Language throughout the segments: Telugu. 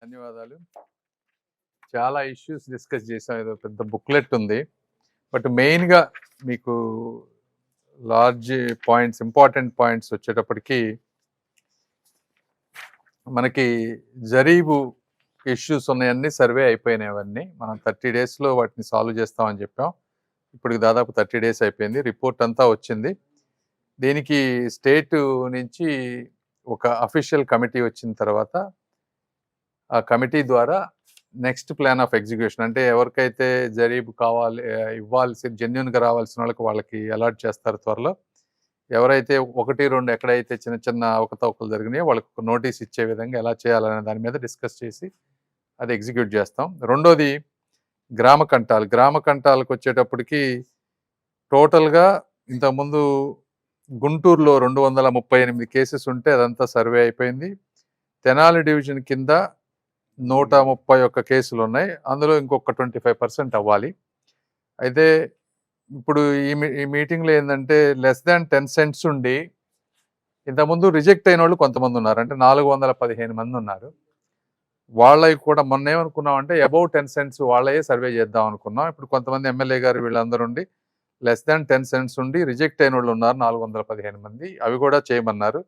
ధన్యవాదాలు. చాలా ఇష్యూస్ డిస్కస్ చేసాం. ఏదో పెద్ద బుక్లెట్ ఉంది. బట్ మెయిన్‌గా మీకు లార్జ్ పాయింట్స్, ఇంపార్టెంట్ పాయింట్స్ వచ్చేటప్పటికి మనకి జరీబు ఇష్యూస్ ఉన్నాయన్నీ సర్వే అయిపోయినాయి. అవన్నీ మనం 30 డేస్‌లో వాటిని సాల్వ్ చేస్తామని చెప్పాం. ఇప్పటికి దాదాపు 30 డేస్ అయిపోయింది. రిపోర్ట్ అంతా వచ్చింది. దీనికి స్టేట్ నుంచి ఒక అఫీషియల్ కమిటీ వచ్చిన తర్వాత ఆ కమిటీ ద్వారా నెక్స్ట్ ప్లాన్ ఆఫ్ ఎగ్జిక్యూషన్ అంటే ఎవరికైతే జరీబు కావాలి ఇవ్వాల్సి జెన్యూన్గా రావాల్సిన వాళ్ళకి అలాట్ చేస్తారు త్వరలో. ఎవరైతే 1, 2 ఎక్కడైతే చిన్న చిన్న అవకతవకలు జరిగినాయో వాళ్ళకి ఒక నోటీస్ ఇచ్చే విధంగా ఎలా చేయాలనే దాని మీద డిస్కస్ చేసి అది ఎగ్జిక్యూట్ చేస్తాం. రెండోది గ్రామ కంటాలు. గ్రామ కంటాలకు వచ్చేటప్పటికి టోటల్గా ఇంతకుముందు గుంటూరులో 238 కేసెస్ ఉంటే అదంతా సర్వే అయిపోయింది. తెనాలి డివిజన్ కింద 131 కేసులు ఉన్నాయి. అందులో ఇంకొక 25% అవ్వాలి. అయితే ఇప్పుడు ఈ మీటింగ్లో ఏంటంటే లెస్ దాన్ 10 సెంట్స్ ఉండి ఇంతకుముందు రిజెక్ట్ అయిన వాళ్ళు కొంతమంది ఉన్నారు. అంటే 415 మంది ఉన్నారు. వాళ్ళవి కూడా మొన్న ఏమనుకున్నాం అంటే అబౌవ్ 10 సెంట్స్ వాళ్ళే సర్వే చేద్దాం అనుకున్నాం. ఇప్పుడు కొంతమంది ఎమ్మెల్యే గారు వీళ్ళందరూ ఉండి లెస్ దాన్ 10 సెంట్స్ ఉండి రిజెక్ట్ అయిన వాళ్ళు ఉన్నారు 415 మంది. అవి కూడా చేయమన్నారు.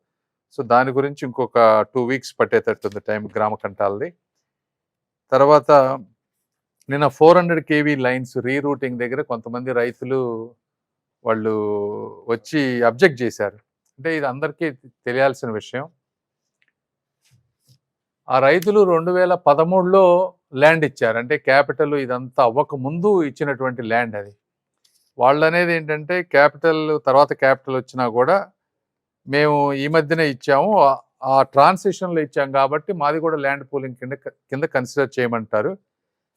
సో దాని గురించి ఇంకొక 2 వీక్స్ పట్టేటట్టుంది టైం గ్రామ కంటాలది. తర్వాత నిన్న 400 kV లైన్స్ రీరూటింగ్ దగ్గర కొంతమంది రైతులు వాళ్ళు వచ్చి అబ్జెక్ట్ చేశారు. అంటే ఇది అందరికీ తెలియాల్సిన విషయం. ఆ రైతులు 2013లో ల్యాండ్ ఇచ్చారు. అంటే క్యాపిటల్ ఇదంతా అవ్వక ముందు ఇచ్చినటువంటి ల్యాండ్ అది. వాళ్ళు అనేది ఏంటంటే తర్వాత క్యాపిటల్ వచ్చినా కూడా మేము ఈ మధ్యనే ఇచ్చాము, ఆ ట్రాన్సిషన్లో ఇచ్చాం కాబట్టి మాది కూడా ల్యాండ్ పూలింగ్ కింద కన్సిడర్ చేయమంటారు.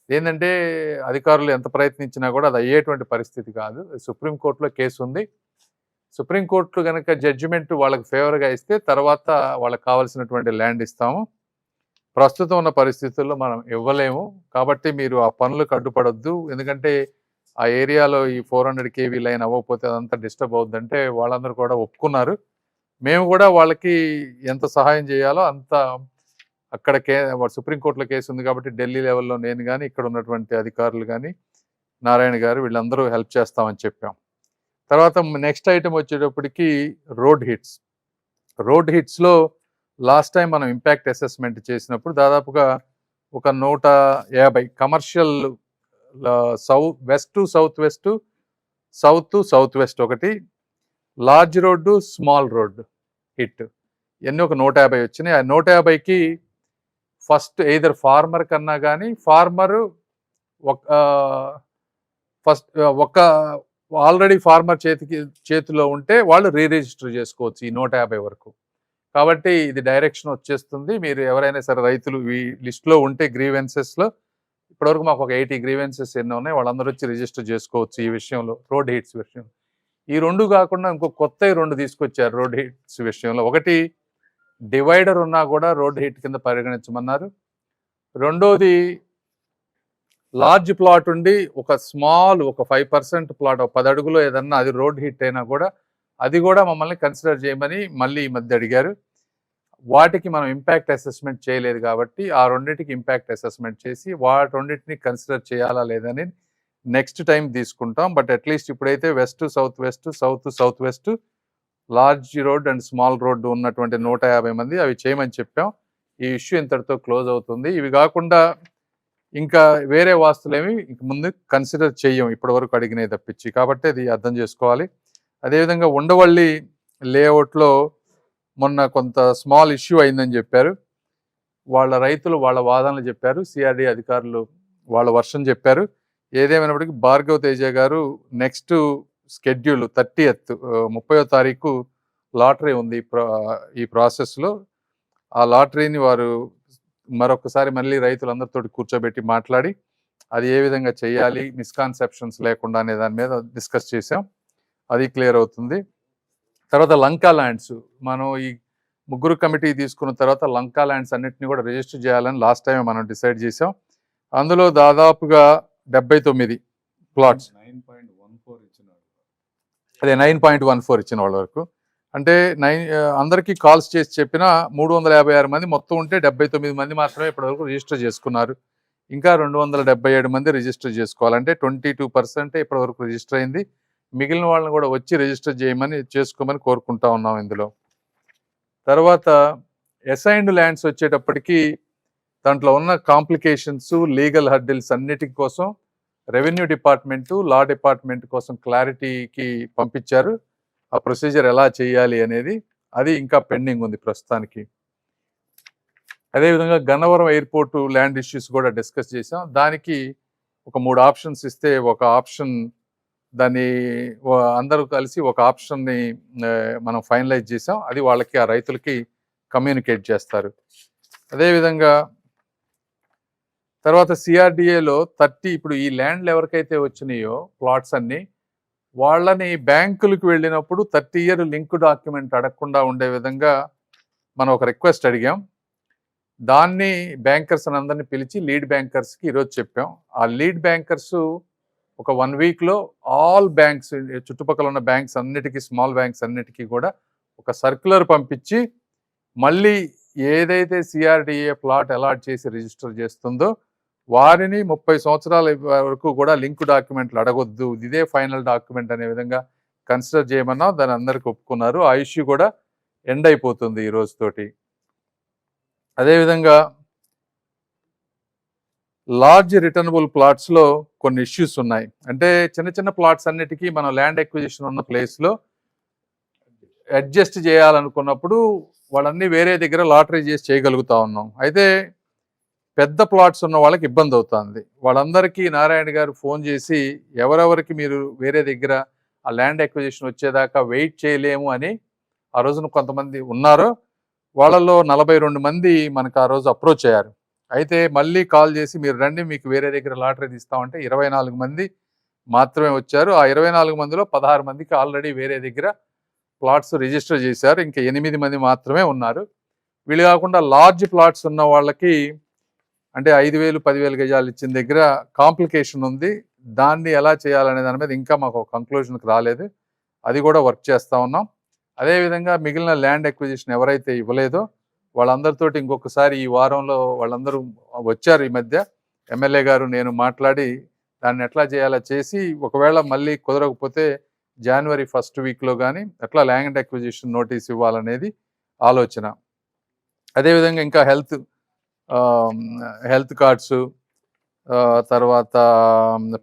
ఏంటంటే అధికారులు ఎంత ప్రయత్నించినా కూడా అది అయ్యేటువంటి పరిస్థితి కాదు. సుప్రీంకోర్టులో కేసు ఉంది. సుప్రీంకోర్టు కనుక జడ్జిమెంట్ వాళ్ళకి ఫేవర్గా ఇస్తే తర్వాత వాళ్ళకి కావాల్సినటువంటి ల్యాండ్ ఇస్తాము. ప్రస్తుతం ఉన్న పరిస్థితుల్లో మనం ఇవ్వలేము. కాబట్టి మీరు ఆ పనులకు అడ్డుపడొద్దు. ఎందుకంటే ఆ ఏరియాలో ఈ 400 kV లైన్ అవ్వకపోతే అదంతా డిస్టర్బ్ అవుద్దంటే వాళ్ళందరూ కూడా ఒప్పుకున్నారు. మేము కూడా వాళ్ళకి ఎంత సహాయం చేయాలో అంత అక్కడ సుప్రీంకోర్టులో కేసు ఉంది కాబట్టి ఢిల్లీ లెవెల్లో నేను కానీ ఇక్కడ ఉన్నటువంటి అధికారులు కానీ నారాయణ గారు వీళ్ళందరూ హెల్ప్ చేస్తామని చెప్పాం. తర్వాత నెక్స్ట్ ఐటమ్ వచ్చేటప్పటికి రోడ్ హిట్స్లో లాస్ట్ టైం మనం ఇంపాక్ట్ అసెస్మెంట్ చేసినప్పుడు దాదాపుగా ఒక 150 commercial west to south west, south to south west ఒకటి, large road, small road hit ఇవన్నీ ఒక 150 వచ్చినాయి. ఆ 150కి ఫస్ట్ ఎయిదర్ ఫార్మర్ కన్నా కానీ ఫార్మరు ఒక ఆల్రెడీ ఫార్మర్ చేతిలో ఉంటే వాళ్ళు రిజిస్టర్ చేసుకోవచ్చు ఈ 150 వరకు. కాబట్టి ఇది డైరెక్షన్ వచ్చేస్తుంది. మీరు ఎవరైనా సరే రైతులు ఈ లిస్ట్లో ఉంటే గ్రీవెన్సెస్లో ఇప్పటివరకు మాకు ఒక 80 గ్రీవెన్సెస్ ఎన్నో ఉన్నాయి, వాళ్ళందరూ వచ్చి రిజిస్టర్ చేసుకోవచ్చు ఈ విషయంలో, రోడ్ హిట్స్ విషయం. ఈ 2 కాకుండా ఇంకో కొత్త 2 తీసుకొచ్చారు రోడ్ హిట్స్ విషయంలో. ఒకటి డివైడర్ ఉన్నా కూడా రోడ్ హిట్ కింద పరిగణించమన్నారు. రెండోది లార్జ్ ప్లాట్ ఉండి ఒక 5% ప్లాట్ 10 అడుగులో ఏదన్నా అది రోడ్ హిట్ అయినా కూడా అది కూడా మమ్మల్ని కన్సిడర్ చేయమని మళ్ళీ ఈ మధ్య అడిగారు. వాటికి మనం ఇంపాక్ట్ అసెస్మెంట్ చేయలేదు కాబట్టి ఆ రెండింటికి ఇంపాక్ట్ అసెస్మెంట్ చేసి వాటి రెండింటిని కన్సిడర్ చేయాలా లేదని నెక్స్ట్ టైం తీసుకుంటాం. బట్ అట్లీస్ట్ ఇప్పుడైతే west south west, south south west, large road and small road ఉన్నటువంటి 150 మంది అవి చేయమని చెప్పాం. ఈ ఇష్యూ ఇంతటితో క్లోజ్ అవుతుంది. ఇవి కాకుండా ఇంకా వేరే వాస్తులేమి ఇంక ముందు కన్సిడర్ చెయ్యం ఇప్పటి వరకు అడిగినవి తప్పించి. కాబట్టి అది అర్థం చేసుకోవాలి. అదేవిధంగా ఉండవల్లి లేఅవుట్లో మొన్న కొంత స్మాల్ ఇష్యూ అయిందని చెప్పారు. వాళ్ళ రైతులు వాళ్ళ వాదనలు చెప్పారు, సిఆర్డీ అధికారులు వాళ్ళ వర్షం చెప్పారు. ఏదేమైనప్పటికీ భార్గవ్ తేజ గారు నెక్స్ట్ షెడ్యూల్ 30వ తారీఖు లాటరీ ఉంది ఈ ప్రాసెస్లో. ఆ లాటరీని వారు మరొకసారి మళ్ళీ రైతులందరితో కూర్చోబెట్టి మాట్లాడి అది ఏ విధంగా చేయాలి, మిస్కాన్సెప్షన్స్ లేకుండా అనే దాని మీద డిస్కస్ చేసాం. అది క్లియర్ అవుతుంది. తర్వాత లంకా ల్యాండ్స్ మనం ఈ 3 కమిటీ తీసుకున్న తర్వాత లంకా ల్యాండ్స్ అన్నింటినీ కూడా రిజిస్టర్ చేయాలని లాస్ట్ టైం మనం డిసైడ్ చేసాం. అందులో దాదాపుగా 79 ప్లాట్స్, అదే 9.14 ఇచ్చిన వాళ్ళ వరకు. అంటే అందరికీ కాల్స్ చేసి చెప్పిన 356 మంది మొత్తం ఉంటే 79 మంది మాత్రమే ఇప్పటివరకు రిజిస్టర్ చేసుకున్నారు. ఇంకా 277 మంది రిజిస్టర్ చేసుకోవాలంటే 22% ఇప్పటివరకు రిజిస్టర్ అయింది. మిగిలిన వాళ్ళని కూడా వచ్చి రిజిస్టర్ చేసుకోమని కోరుకుంటా ఉన్నాం ఇందులో. తర్వాత అసైన్డ్ ల్యాండ్స్ వచ్చేటప్పటికి దాంట్లో ఉన్న కాంప్లికేషన్స్, లీగల్ హర్డిల్స్ అన్నిటి కోసం రెవెన్యూ డిపార్ట్మెంటు, లా డిపార్ట్మెంట్ కోసం క్లారిటీకి పంపించారు. ఆ ప్రొసీజర్ ఎలా చేయాలి అనేది అది ఇంకా పెండింగ్ ఉంది ప్రస్తుతానికి. అదేవిధంగా గన్నవరం ఎయిర్పోర్టు ల్యాండ్ ఇష్యూస్ కూడా డిస్కస్ చేసాం. దానికి ఒక 3 ఆప్షన్స్ ఇస్తే ఒక ఆప్షన్ దాన్ని అందరూ కలిసి ఒక ఆప్షన్ని మనం ఫైనలైజ్ చేసాం. అది వాళ్ళకి ఆ రైతులకి కమ్యూనికేట్ చేస్తారు. అదేవిధంగా తర్వాత సిఆర్డిఏలో 30 ఇప్పుడు ఈ ల్యాండ్లు ఎవరికైతే వచ్చినాయో ప్లాట్స్ అన్ని వాళ్ళని బ్యాంకులకు వెళ్ళినప్పుడు 30 ఇయర్ లింక్ డాక్యుమెంట్ అడగకుండా ఉండే విధంగా మనం ఒక రిక్వెస్ట్ అడిగాం. దాన్ని బ్యాంకర్స్ అందరినీ పిలిచి లీడ్ బ్యాంకర్స్కి ఈరోజు చెప్పాం. ఆ లీడ్ బ్యాంకర్స్ ఒక 1 వీక్లో ఆల్ బ్యాంక్స్, చుట్టుపక్కల ఉన్న బ్యాంక్స్ అన్నిటికీ, స్మాల్ బ్యాంక్స్ అన్నిటికీ కూడా ఒక సర్క్యులర్ పంపించి మళ్ళీ ఏదైతే సిఆర్డిఏ ప్లాట్ అలాట్ చేసి రిజిస్టర్ చేస్తుందో వారిని 30 సంవత్సరాల వరకు కూడా లింక్ డాక్యుమెంట్లు అడగొద్దు, ఇదే ఫైనల్ డాక్యుమెంట్ అనే విధంగా కన్సిడర్ చేయమన్నా దాన్ని అందరికి ఒప్పుకున్నారు. ఆ ఇష్యూ కూడా ఎండ్ అయిపోతుంది ఈ రోజుతోటి. అదేవిధంగా లార్జ్ రిటర్నబుల్ ప్లాట్స్లో కొన్ని ఇష్యూస్ ఉన్నాయి. అంటే చిన్న చిన్న ప్లాట్స్ అన్నిటికీ మనం ల్యాండ్ ఎక్విజిషన్ ఉన్న ప్లేస్లో అడ్జస్ట్ చేయాలనుకున్నప్పుడు వాళ్ళన్నీ వేరే దగ్గర లాటరీ చేసి చేయగలుగుతా ఉన్నాం. అయితే పెద్ద ప్లాట్స్ ఉన్న వాళ్ళకి ఇబ్బంది అవుతుంది. వాళ్ళందరికీ నారాయణ గారు ఫోన్ చేసి ఎవరెవరికి మీరు వేరే దగ్గర ఆ ల్యాండ్ ఎక్విజిషన్ వచ్చేదాకా వెయిట్ చేయలేము అని ఆ రోజున కొంతమంది ఉన్నారో వాళ్ళలో 42 మంది మనకు ఆ రోజు అప్రోచ్ అయ్యారు. అయితే మళ్ళీ కాల్ చేసి మీరు రండి, మీకు వేరే దగ్గర లాటరీ తీస్తామంటే 24 మంది మాత్రమే వచ్చారు. ఆ 24 మందిలో 16 మందికి ఆల్రెడీ వేరే దగ్గర ప్లాట్స్ రిజిస్టర్ చేశారు. ఇంకా 8 మంది మాత్రమే ఉన్నారు. వీళ్ళు కాకుండా లార్జ్ ప్లాట్స్ ఉన్న వాళ్ళకి అంటే 5,000, 10,000 గజాలు ఇచ్చిన దగ్గర కాంప్లికేషన్ ఉంది. దాన్ని ఎలా చేయాలనే దాని మీద ఇంకా మాకు కంక్లూజన్కి రాలేదు. అది కూడా వర్క్ చేస్తూ ఉన్నాం. అదేవిధంగా మిగిలిన ల్యాండ్ ఎక్విజిషన్ ఎవరైతే ఇవ్వలేదో వాళ్ళందరితోటి ఇంకొకసారి ఈ వారంలో వాళ్ళందరూ వచ్చారు. ఈ మధ్య ఎమ్మెల్యే గారు నేను మాట్లాడి దాన్ని ఎట్లా చేయాలో చేసి ఒకవేళ మళ్ళీ కుదరకపోతే జనవరి 1st వీక్లో కానీ ఎట్లా ల్యాండ్ ఎక్విజిషన్ నోటీస్ ఇవ్వాలనేది ఆలోచన. అదేవిధంగా ఇంకా హెల్త్ కార్డ్స్, తర్వాత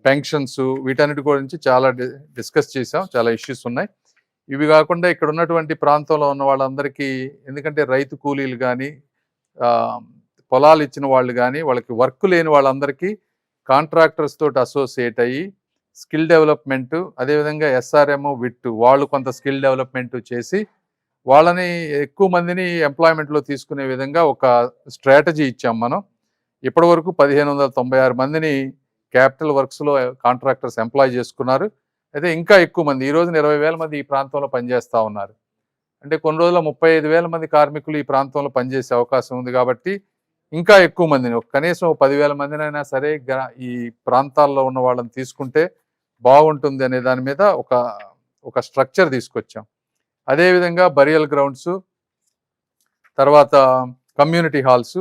పెన్షన్స్, వీటన్నిటి గురించి చాలా డిస్కస్ చేసాం. చాలా ఇష్యూస్ ఉన్నాయి. ఇవి కాకుండా ఇక్కడ ఉన్నటువంటి ప్రాంతంలో ఉన్న వాళ్ళందరికీ, ఎందుకంటే రైతు కూలీలు కానీ పొలాలు ఇచ్చిన వాళ్ళు కానీ వాళ్ళకి వర్క్ లేని వాళ్ళందరికీ కాంట్రాక్టర్స్ తోటి అసోసియేట్ అయ్యి స్కిల్ డెవలప్మెంటు, అదేవిధంగా SRM, విట్ వాళ్ళు కొంత స్కిల్ డెవలప్మెంట్ చేసి వాళ్ళని ఎక్కువ మందిని ఎంప్లాయ్మెంట్లో తీసుకునే విధంగా ఒక స్ట్రాటజీ ఇచ్చాం మనం. ఇప్పటి వరకు 1596 మందిని క్యాపిటల్ వర్క్స్లో కాంట్రాక్టర్స్ ఎంప్లాయ్ చేసుకున్నారు. అయితే ఇంకా ఎక్కువ మంది, ఈ రోజున 20,000 మంది ఈ ప్రాంతంలో పనిచేస్తూ ఉన్నారు. అంటే కొన్ని రోజుల్లో 35,000 మంది కార్మికులు ఈ ప్రాంతంలో పనిచేసే అవకాశం ఉంది. కాబట్టి ఇంకా ఎక్కువ మందిని, కనీసం 10,000 మందినైనా సరే ఈ ప్రాంతాల్లో ఉన్న వాళ్ళని తీసుకుంటే బాగుంటుంది అనే దాని మీద ఒక స్ట్రక్చర్ తీసుకొచ్చాం. అదేవిధంగా బరియల్ గ్రౌండ్స్, తర్వాత కమ్యూనిటీ హాల్స్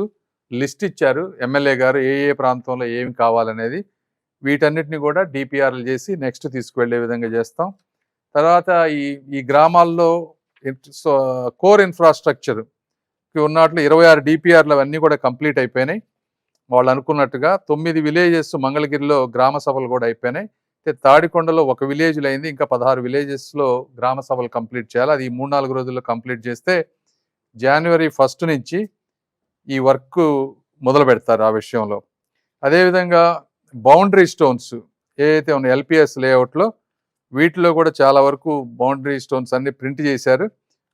లిస్ట్ ఇచ్చారు ఎమ్మెల్యే గారు, ఏ ప్రాంతంలో ఏమి కావాలనేది. వీటన్నిటిని కూడా డిపిఆర్లు చేసి నెక్స్ట్ తీసుకువెళ్ళే విధంగా చేస్తాం. తర్వాత ఈ గ్రామాల్లో కోర్ ఇన్ఫ్రాస్ట్రక్చర్ ఉన్నట్లు 26 డిపిఆర్లు అవన్నీ కూడా కంప్లీట్ అయిపోయినాయి. వాళ్ళు అనుకున్నట్టుగా 9 విలేజెస్ మంగళగిరిలో గ్రామ సభలు కూడా అయిపోయినాయి. తాడికొండలో ఒక విలేజ్లో అయింది. ఇంకా 16 విలేజెస్లో గ్రామ సభలు కంప్లీట్ చేయాలి. అది 3-4 రోజుల్లో కంప్లీట్ చేస్తే జనవరి 1 నుంచి ఈ వర్క్ మొదలు పెడతారు ఆ విషయంలో. అదేవిధంగా బౌండరీ స్టోన్స్ ఏదైతే ఉన్నాయి LPS లేఅవుట్లో, వీటిలో కూడా చాలా వరకు బౌండరీ స్టోన్స్ అన్ని ప్రింట్ చేశారు.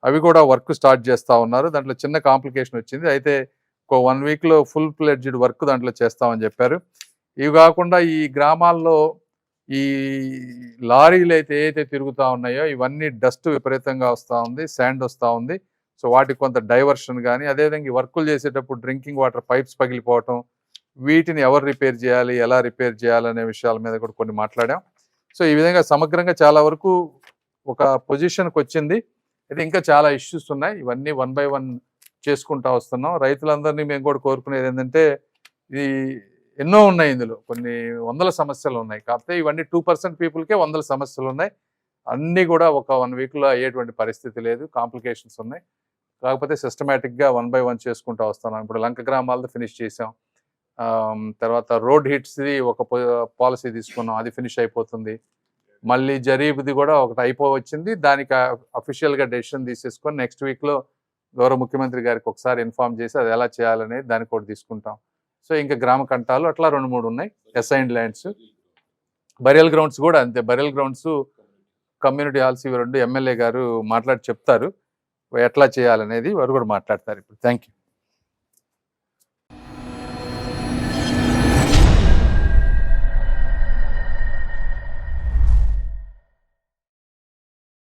అవి కూడా వర్క్ స్టార్ట్ చేస్తూ ఉన్నారు. దాంట్లో చిన్న కాంప్లికేషన్ వచ్చింది. అయితే ఒక 1 వీక్లో ఫుల్ ఫ్లెడ్జ్డ్ వర్క్ దాంట్లో చేస్తామని చెప్పారు. ఇవి కాకుండా ఈ గ్రామాల్లో ఈ లారీలు ఏదైతే తిరుగుతూ ఉన్నాయో ఇవన్నీ డస్ట్ విపరీతంగా వస్తూ ఉంది, శాండ్ వస్తూ ఉంది. సో వాటికి కొంత డైవర్షన్ కానీ, అదేవిధంగా ఈ వర్కులు చేసేటప్పుడు డ్రింకింగ్ వాటర్ పైప్స్ పగిలిపోవటం, వీటిని ఎవరు రిపేర్ చేయాలి, ఎలా రిపేర్ చేయాలనే విషయాల మీద కూడా కొన్ని మాట్లాడాం. సో ఈ విధంగా సమగ్రంగా చాలా వరకు ఒక పొజిషన్కి వచ్చింది. అయితే ఇంకా చాలా ఇష్యూస్ ఉన్నాయి. ఇవన్నీ వన్ బై వన్ చేసుకుంటా వస్తున్నాం. రైతులందరినీ మేము కూడా కోరుకునేది ఏంటంటే, ఇది ఎన్నో ఉన్నాయి ఇందులో. కొన్ని వందల సమస్యలు ఉన్నాయి. కాకపోతే ఇవన్నీ 2% పీపుల్‌కే వందల సమస్యలు ఉన్నాయి. అన్నీ కూడా ఒక 1 వీక్‌లో అయ్యేటువంటి పరిస్థితి లేదు. కాంప్లికేషన్స్ ఉన్నాయి. కాకపోతే సిస్టమాటిక్‌గా వన్ బై వన్ చేసుకుంటా వస్తున్నాం. ఇప్పుడు లంక గ్రామాలది ఫినిష్ చేసాం. తర్వాత రోడ్ హిట్స్‌ది ఒక పాలసీ తీసుకున్నాం. అది ఫినిష్ అయిపోతుంది. మళ్ళీ జరీబ్‌ది కూడా ఒకటి అయిపోవచ్చింది. దానికి అఫీషియల్‌గా డెసిషన్ తీసేసుకొని నెక్స్ట్ వీక్‌లో గౌరవ ముఖ్యమంత్రి గారికి ఒకసారి ఇన్ఫార్మ్ చేసి అది ఎలా చేయాలనేది దానికి కూడా తీసుకుంటాం. సో ఇంకా గ్రామ కంటాలు అట్లా 2, 3 ఉన్నాయి. Assigned lands. బరియల్ గ్రౌండ్స్ కూడా అంతే. బరియల్ గ్రౌండ్స్, కమ్యూనిటీ హాల్స్ ఇవి 2 ఎమ్మెల్యే గారు మాట్లాడి చెప్తారు. ఎట్లా చేయాలనేది వారు కూడా మాట్లాడతారు ఇప్పుడు. Thank you.